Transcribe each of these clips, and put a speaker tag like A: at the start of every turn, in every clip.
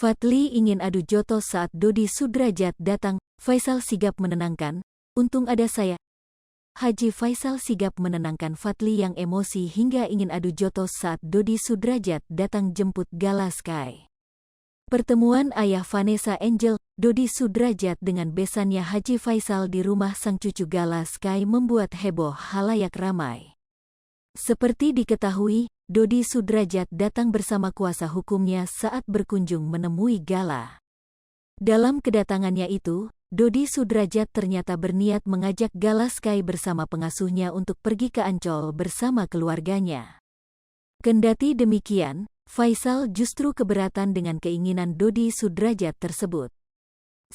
A: Fadly ingin adu jotos saat Dodi Sudrajat datang, Faisal sigap menenangkan, untung ada saya. Haji Faisal sigap menenangkan Fadly yang emosi hingga ingin adu jotos saat Dodi Sudrajat datang jemput Gala Sky. Pertemuan ayah Vanessa Angel, Dodi Sudrajat dengan besannya Haji Faisal di rumah sang cucu Gala Sky membuat heboh halayak ramai. Seperti diketahui, Dodi Sudrajat datang bersama kuasa hukumnya saat berkunjung menemui Gala. Dalam kedatangannya itu, Dodi Sudrajat ternyata berniat mengajak Gala Sky bersama pengasuhnya untuk pergi ke Ancol bersama keluarganya. Kendati demikian, Faisal justru keberatan dengan keinginan Dodi Sudrajat tersebut.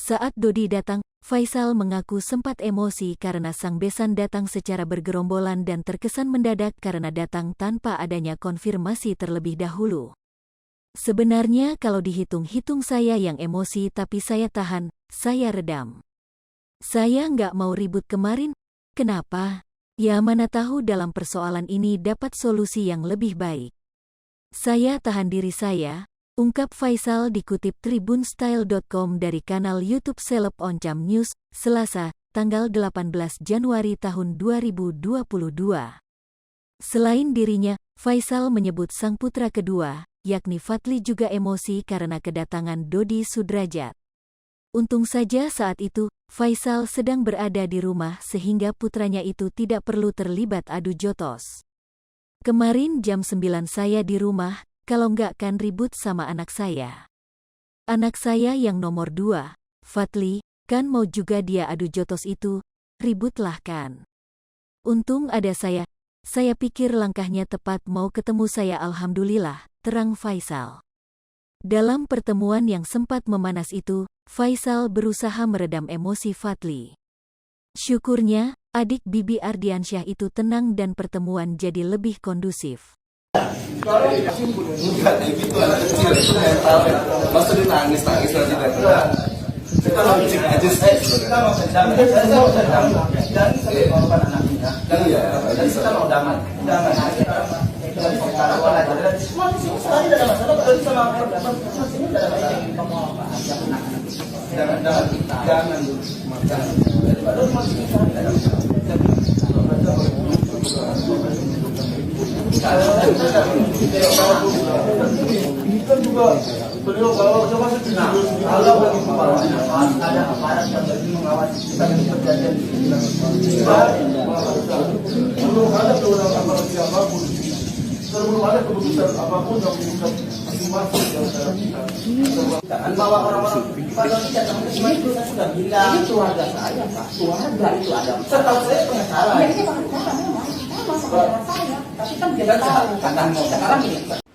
A: Saat Dodi datang, Faisal mengaku sempat emosi karena sang besan datang secara bergerombolan dan terkesan mendadak karena datang tanpa adanya konfirmasi terlebih dahulu. Sebenarnya kalau dihitung-hitung saya yang emosi tapi saya tahan, saya redam. Saya nggak mau ribut kemarin, kenapa? Ya mana tahu dalam persoalan ini dapat solusi yang lebih baik. Saya tahan diri saya, ungkap Faisal dikutip tribunstyle.com dari kanal YouTube Seleb Oncam News, Selasa, tanggal 18 Januari tahun 2022. Selain dirinya, Faisal menyebut sang putra kedua, yakni Fadly juga emosi karena kedatangan Dodi Sudrajat. Untung saja saat itu, Faisal sedang berada di rumah sehingga putranya itu tidak perlu terlibat adu jotos. Kemarin jam 9 saya di rumah, kalau nggak kan ribut sama anak saya. Anak saya yang nomor 2, Fadly, kan mau juga dia adu jotos itu, ributlah kan. Untung ada saya pikir langkahnya tepat mau ketemu saya alhamdulillah, terang Faisal. Dalam pertemuan yang sempat memanas itu, Faisal berusaha meredam emosi Fadly. Syukurnya, adik Bibi Ardiansyah itu tenang dan pertemuan jadi lebih kondusif.
B: Enggak, gitu anak kecil itu mental. Masa dia nangis-nangis lagi datang. Kita logik aja sih.
C: Kita mau sedang, saya mau sedang. Dan saya korban anak kita.
B: Dan ya,
C: dan kita mau damai. Damai. Dari perkara wala jadi semua di sini sekali tidak ada masalah. Berarti sama sini tidak ada masalah. Kamu apa? Jangan baru masih tidak ada masalah. Ini kan juga beliau kalau coba kalau bagi ada aparat yang lagi mengawasi kita di perjanjian belum ada kewenangan aparat siapapun, sebelum ada keputusan apapun yang dibuka masing-masing. Jangan bawa orang-orang kalau tidak semua itu saya sudah bilang keluarga saya Pak, keluarga itu ada. Setahu saya pengacara. Ya ini pengacara memang. Saya, tapi kan tidak tahu. Sekarang ini.